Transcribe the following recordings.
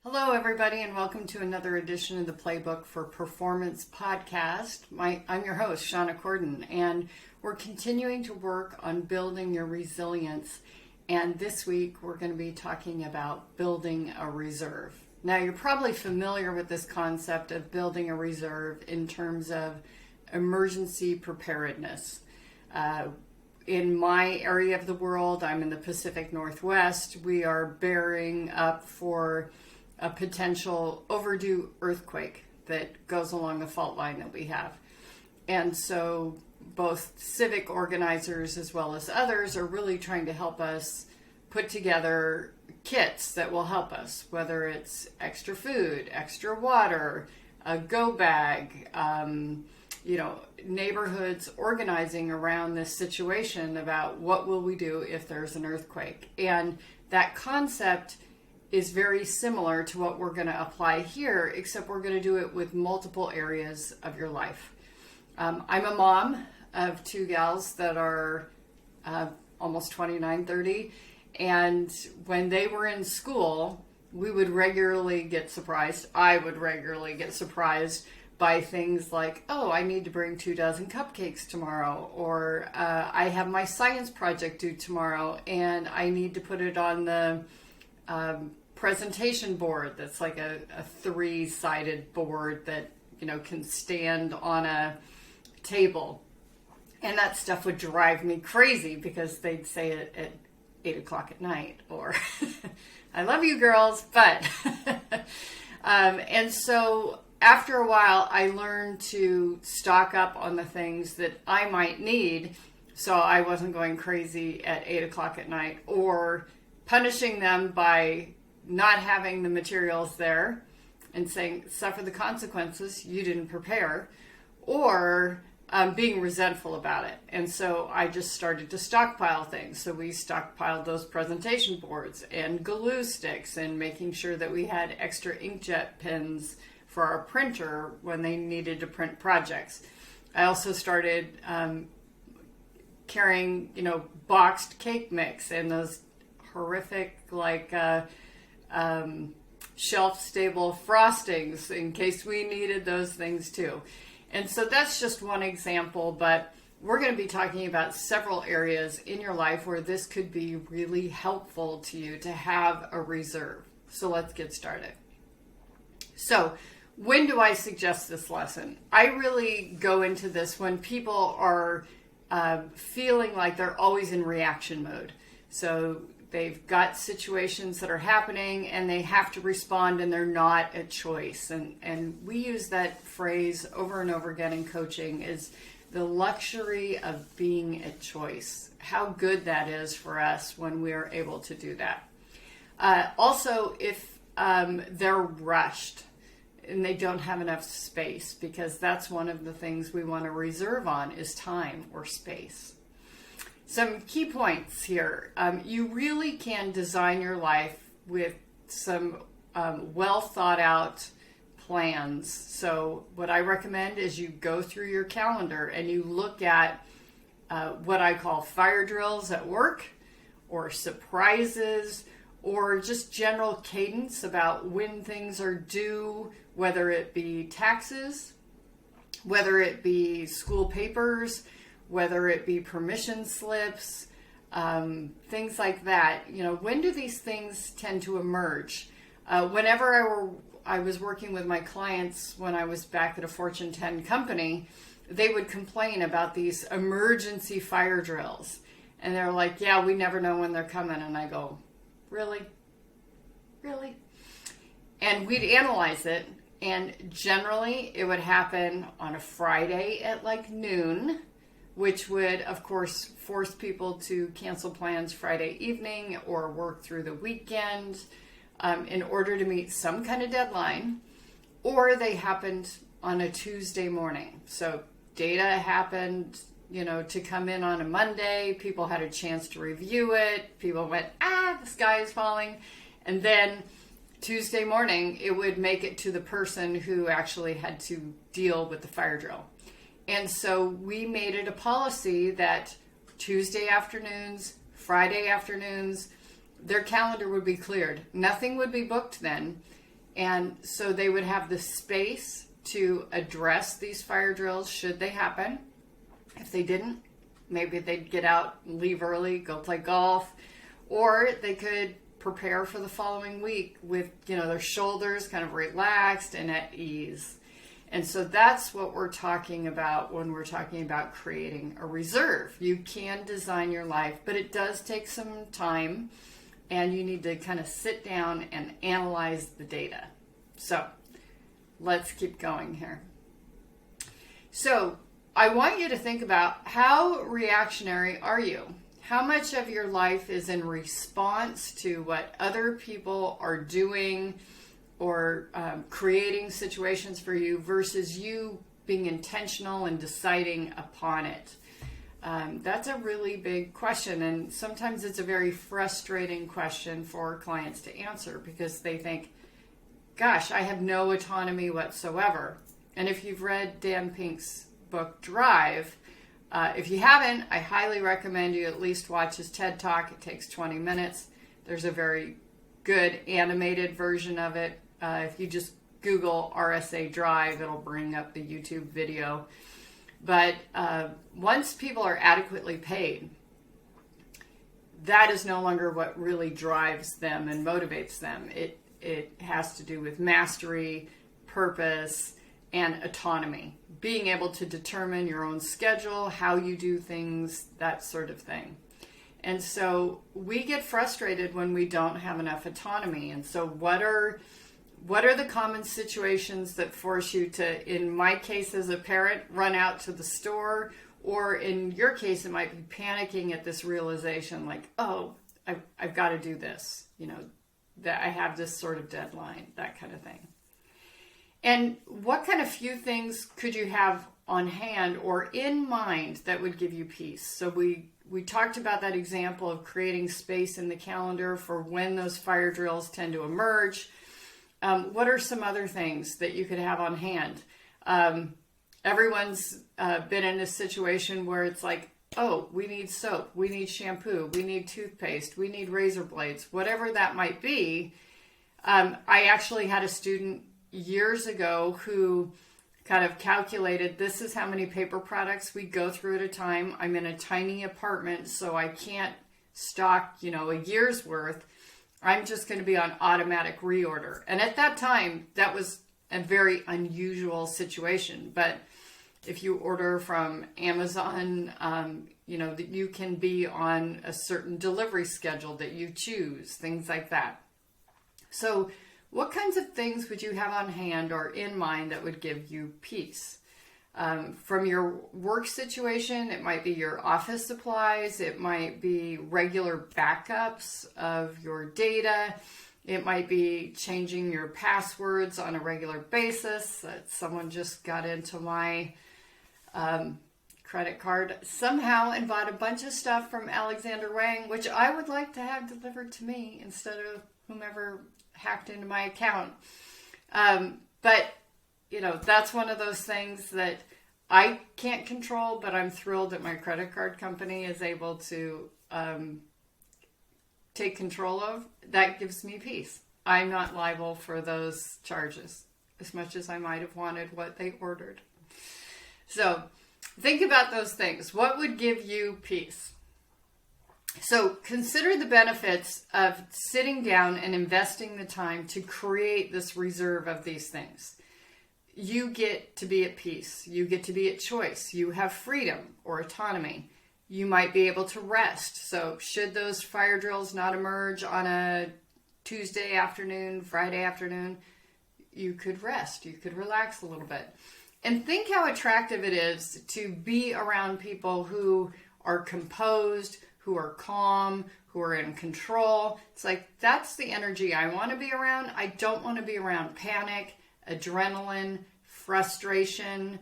Hello, everybody, and welcome to another edition of the Playbook for Performance podcast. I'm your host, Shauna Corden, and we're continuing to work on building your resilience. And this week, we're going to be talking about building a reserve. Now, you're probably familiar with this concept of building a reserve in terms of emergency preparedness. In my area of the world, I'm in the Pacific Northwest, we are bearing up for a potential overdue earthquake that goes along the fault line that we have. And so both civic organizers as well as others are really trying to help us put together kits that will help us, whether it's extra food, extra water, a go bag, neighborhoods organizing around this situation about what will we do if there's an earthquake. And that concept is very similar to what we're going to apply here, except we're going to do it with multiple areas of your life. I'm a mom of two gals that are almost 29, 30, and when they were in school, we would regularly get surprised. I would regularly get surprised by things like, oh, I need to bring 24 cupcakes tomorrow, or I have my science project due tomorrow, and I need to put it on the presentation board that's like a three-sided board that can stand on a table. And that stuff would drive me crazy because they'd say it at 8 o'clock at night, or I love you girls, but and so after a while I learned to stock up on the things that I might need, so I wasn't going crazy at 8 o'clock at night or punishing them by not having the materials there and saying, suffer the consequences, you didn't prepare, or being resentful about it. And so I just started to stockpile things. So we stockpiled those presentation boards and glue sticks and making sure that we had extra inkjet pens for our printer when they needed to print projects. I also started carrying, boxed cake mix and those horrific, shelf-stable frostings in case we needed those things too. And so that's just one example, but we're going to be talking about several areas in your life where this could be really helpful to you to have a reserve. So let's get started. So when do I suggest this lesson? I really go into this when people are feeling like they're always in reaction mode. So they've got situations that are happening and they have to respond and they're not a choice. And we use that phrase over and over again in coaching, is the luxury of being a choice. How good that is for us when we are able to do that. Also, if they're rushed and they don't have enough space, because that's one of the things we want to reserve on is time or space. Some key points here. You really can design your life with some well thought out plans. So what I recommend is you go through your calendar and you look at what I call fire drills at work, or surprises, or just general cadence about when things are due, whether it be taxes, whether it be school papers, whether it be permission slips, things like that. When do these things tend to emerge? Whenever I was working with my clients when I was back at a Fortune 10 company, they would complain about these emergency fire drills. And they're like, yeah, we never know when they're coming. And I go, really? Really? And we'd analyze it. And generally, it would happen on a Friday at noon, which would, of course, force people to cancel plans Friday evening or work through the weekend in order to meet some kind of deadline, or they happened on a Tuesday morning. So data happened, to come in on a Monday. People had a chance to review it. People went, the sky is falling. And then Tuesday morning, it would make it to the person who actually had to deal with the fire drill. And so we made it a policy that Tuesday afternoons, Friday afternoons, their calendar would be cleared. Nothing would be booked then. And so they would have the space to address these fire drills should they happen. If they didn't, maybe they'd get out, leave early, go play golf, or they could prepare for the following week with, their shoulders kind of relaxed and at ease. And so that's what we're talking about when we're talking about creating a reserve. You can design your life, but it does take some time, and you need to kind of sit down and analyze the data. So let's keep going here. So I want you to think about, how reactionary are you? How much of your life is in response to what other people are doing or creating situations for you versus you being intentional and deciding upon it? That's a really big question, and sometimes it's a very frustrating question for clients to answer because they think, gosh, I have no autonomy whatsoever. And if you've read Dan Pink's book Drive, if you haven't, I highly recommend you at least watch his TED Talk. It takes 20 minutes. There's a very good animated version of it. If you just Google RSA Drive, it'll bring up the YouTube video. But once people are adequately paid, that is no longer what really drives them and motivates them. It has to do with mastery, purpose, and autonomy. Being able to determine your own schedule, how you do things, that sort of thing. And so we get frustrated when we don't have enough autonomy. And so what are the common situations that force you to, in my case as a parent, run out to the store, or in your case it might be panicking at this realization like, oh, I've got to do this, that I have this sort of deadline, that kind of thing. And what kind of few things could you have on hand or in mind that would give you peace? So we talked about that example of creating space in the calendar for when those fire drills tend to emerge. What are some other things that you could have on hand? Everyone's been in a situation where it's like, oh, we need soap, we need shampoo, we need toothpaste, we need razor blades, whatever that might be. I actually had a student years ago who kind of calculated, this is how many paper products we go through at a time. I'm in a tiny apartment, so I can't stock, a year's worth. I'm just going to be on automatic reorder. And at that time, that was a very unusual situation. But if you order from Amazon, that you can be on a certain delivery schedule that you choose, things like that. So what kinds of things would you have on hand or in mind that would give you peace? From your work situation, it might be your office supplies, it might be regular backups of your data, it might be changing your passwords on a regular basis. Someone just got into my credit card somehow and bought a bunch of stuff from Alexander Wang, which I would like to have delivered to me instead of whomever hacked into my account. But that's one of those things that I can't control, but I'm thrilled that my credit card company is able to take control of. That gives me peace. I'm not liable for those charges as much as I might have wanted what they ordered. So think about those things. What would give you peace? So consider the benefits of sitting down and investing the time to create this reserve of these things. You get to be at peace. You get to be at choice. You have freedom or autonomy. You might be able to rest. So should those fire drills not emerge on a Tuesday afternoon, Friday afternoon, you could rest. You could relax a little bit. And think how attractive it is to be around people who are composed, who are calm, who are in control. It's like, that's the energy I want to be around. I don't want to be around panic, adrenaline, frustration.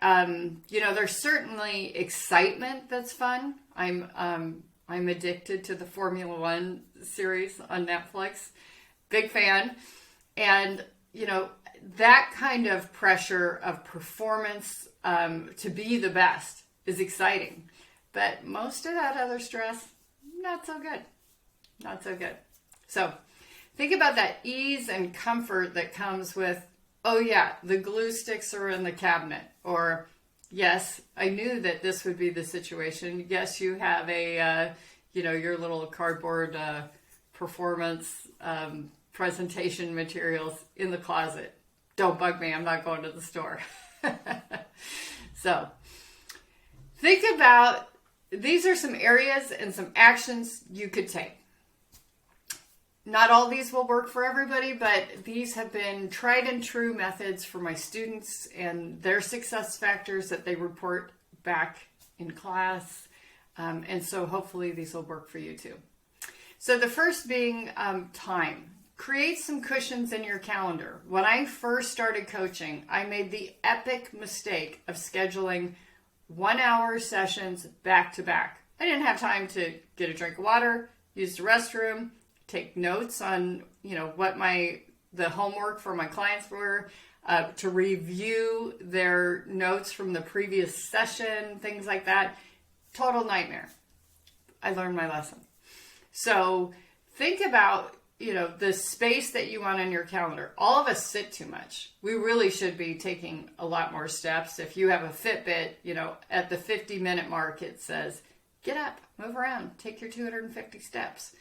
There's certainly excitement that's fun. I'm addicted to the Formula One series on Netflix. Big fan. And, that kind of pressure of performance to be the best is exciting. But most of that other stress, not so good. Not so good. So Think about that ease and comfort that comes with, oh yeah, the glue sticks are in the cabinet. Or, yes, I knew that this would be the situation. Yes, you have a, your little cardboard performance presentation materials in the closet. Don't bug me, I'm not going to the store. So, think about, these are some areas and some actions you could take. Not all these will work for everybody, but these have been tried and true methods for my students and their success factors that they report back in class. And so hopefully these will work for you too. So the first being time. Create some cushions in your calendar. When I first started coaching, I made the epic mistake of scheduling 1 hour sessions back to back. I didn't have time to get a drink of water, use the restroom, take notes on, what the homework for my clients were, to review their notes from the previous session, things like that. Total nightmare. I learned my lesson. So think about, the space that you want on your calendar. All of us sit too much. We really should be taking a lot more steps. If you have a Fitbit, at the 50-minute mark, it says, get up, move around, take your 250 steps.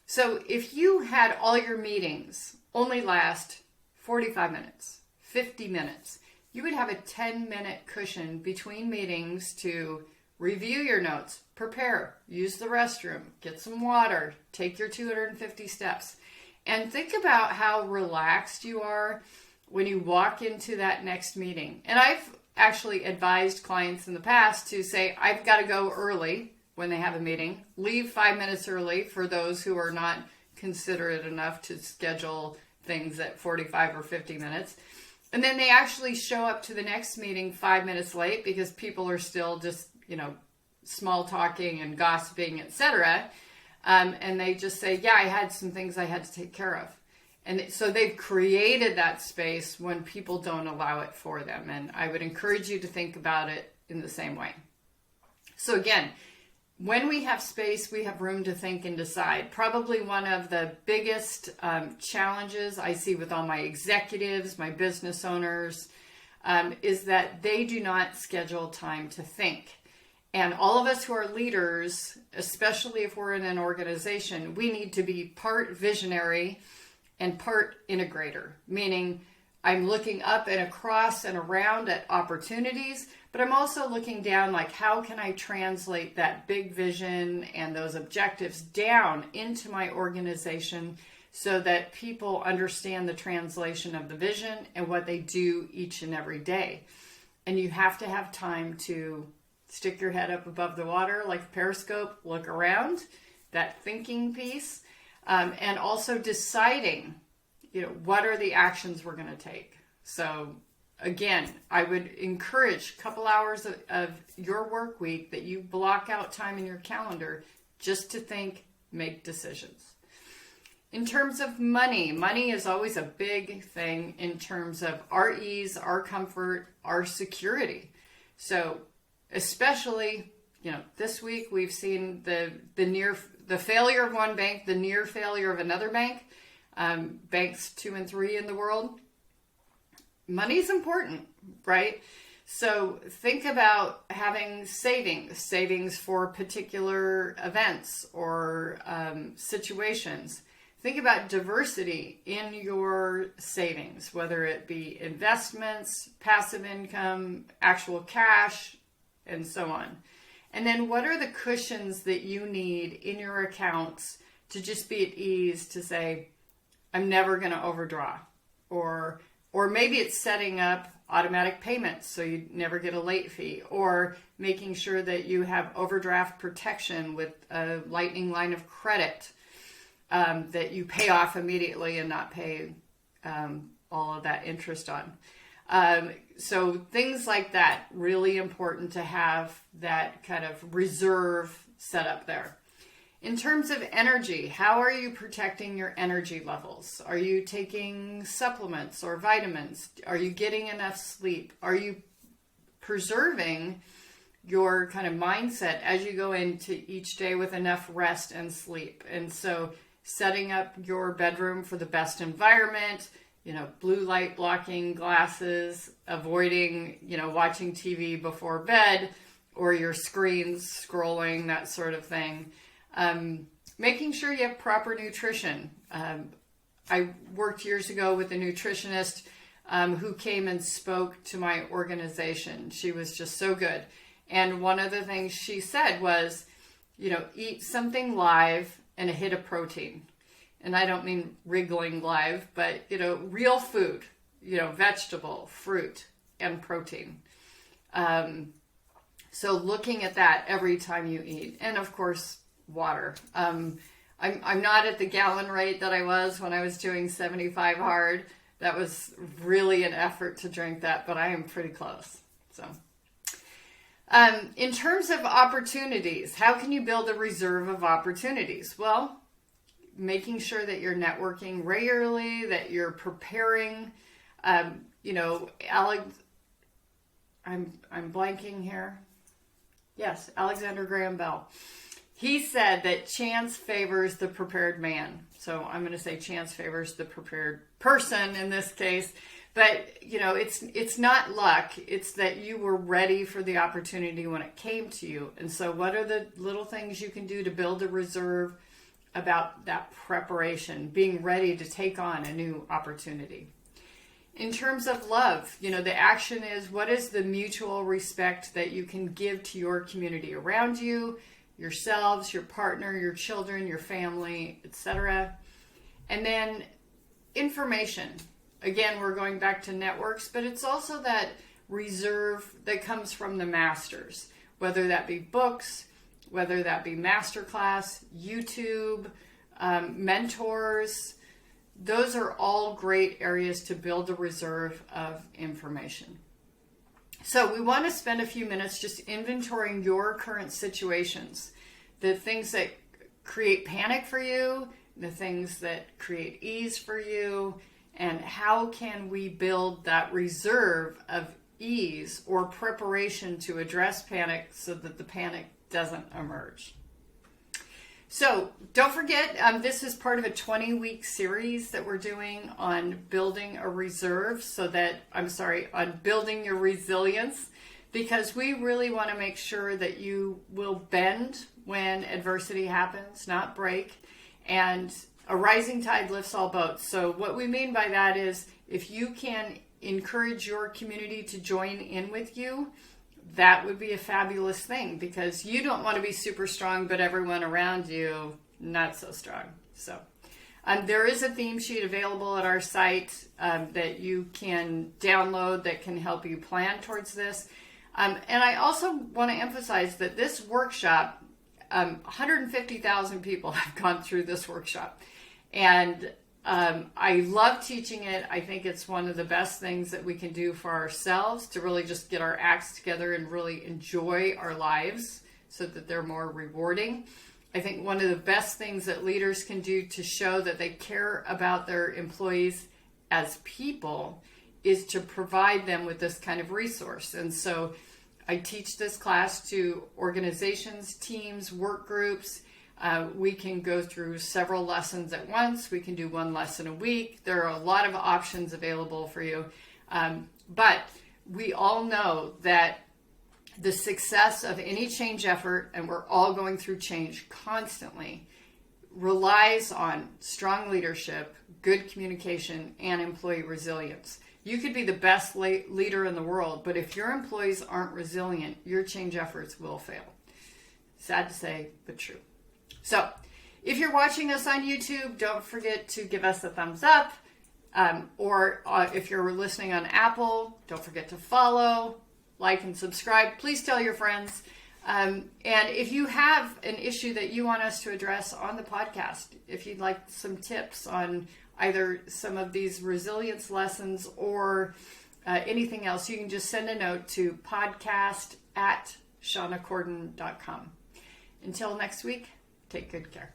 So if you had all your meetings only last 45 minutes, 50 minutes, you would have a 10-minute cushion between meetings to review your notes, prepare, use the restroom, get some water, take your 250 steps, and think about how relaxed you are when you walk into that next meeting. And I've actually advised clients in the past to say, I've got to go early when they have a meeting, leave 5 minutes early for those who are not considerate enough to schedule things at 45 or 50 minutes. And then they actually show up to the next meeting 5 minutes late because people are still just, small talking and gossiping, etc. And they just say, yeah, I had some things I had to take care of. And so they've created that space when people don't allow it for them. And I would encourage you to think about it in the same way. So again, when we have space, we have room to think and decide. Probably one of the biggest challenges I see with all my executives, my business owners, is that they do not schedule time to think. And all of us who are leaders, especially if we're in an organization, we need to be part visionary and part integrator, meaning I'm looking up and across and around at opportunities, but I'm also looking down, like how can I translate that big vision and those objectives down into my organization so that people understand the translation of the vision and what they do each and every day. And you have to have time to stick your head up above the water like a periscope, look around, that thinking piece, and also deciding, what are the actions we're going to take. So again, I would encourage a couple hours of your work week that you block out time in your calendar just to think, make decisions. In terms of money is always a big thing in terms of our ease, our comfort, our security. So especially, this week we've seen the failure of one bank, the near failure of another bank, banks 2 and 3 in the world. Money's important, right? So think about having savings for particular events or situations. Think about diversity in your savings, whether it be investments, passive income, actual cash, and so on. And then what are the cushions that you need in your accounts to just be at ease to say, I'm never going to overdraw? Or maybe it's setting up automatic payments so you never get a late fee, or making sure that you have overdraft protection with a lightning line of credit that you pay off immediately and not pay all of that interest on. So things like that, really important to have that kind of reserve set up there. In terms of energy, how are you protecting your energy levels? Are you taking supplements or vitamins? Are you getting enough sleep? Are you preserving your kind of mindset as you go into each day with enough rest and sleep? And so setting up your bedroom for the best environment, blue light blocking glasses, avoiding, watching TV before bed or your screens scrolling, that sort of thing. Making sure you have proper nutrition. I worked years ago with a nutritionist who came and spoke to my organization. She was just so good. And one of the things she said was, eat something live and a hit of protein. And I don't mean wriggling live, but, real food, vegetable, fruit, and protein. So looking at that every time you eat. And of course, water. I'm not at the gallon rate that I was when I was doing 75 hard. That was really an effort to drink that, but I am pretty close. So, in terms of opportunities, how can you build a reserve of opportunities? Well, making sure that you're networking regularly, that you're preparing. Alex, I'm blanking here. Yes, Alexander Graham Bell. He said that chance favors the prepared man. So I'm going to say chance favors the prepared person in this case. But, it's not luck. It's that you were ready for the opportunity when it came to you. And so what are the little things you can do to build a reserve about that preparation, being ready to take on a new opportunity? In terms of love, the action is, what is the mutual respect that you can give to your community around you, yourselves, your partner, your children, your family, etc. And then information. Again, we're going back to networks, but it's also that reserve that comes from the masters, whether that be books, whether that be masterclass, YouTube, mentors. Those are all great areas to build a reserve of information. So we want to spend a few minutes just inventorying your current situations, the things that create panic for you, the things that create ease for you, and how can we build that reserve of ease or preparation to address panic so that the panic doesn't emerge. So don't forget, this is part of a 20-week series that we're doing on building a reserve on building your resilience, because we really want to make sure that you will bend when adversity happens, not break. And a rising tide lifts all boats. So what we mean by that is, if you can encourage your community to join in with you, that would be a fabulous thing, because you don't want to be super strong, but everyone around you, not so strong. So there is a theme sheet available at our site that you can download that can help you plan towards this. And I also want to emphasize that this workshop, 150,000 people have gone through this workshop. And I love teaching it. I think it's one of the best things that we can do for ourselves to really just get our acts together and really enjoy our lives so that they're more rewarding. I think one of the best things that leaders can do to show that they care about their employees as people is to provide them with this kind of resource. And so I teach this class to organizations, teams, work groups. We can go through several lessons at once. We can do one lesson a week. There are a lot of options available for you. But we all know that the success of any change effort, and we're all going through change constantly, relies on strong leadership, good communication, and employee resilience. You could be the best leader in the world, but if your employees aren't resilient, your change efforts will fail. Sad to say, but true. So if you're watching us on YouTube, don't forget to give us a thumbs up. Or if you're listening on Apple, don't forget to follow, like, and subscribe. Please tell your friends. And if you have an issue that you want us to address on the podcast, if you'd like some tips on either some of these resilience lessons or anything else, you can just send a note to podcast@shaunacorden.com. Until next week, take good care.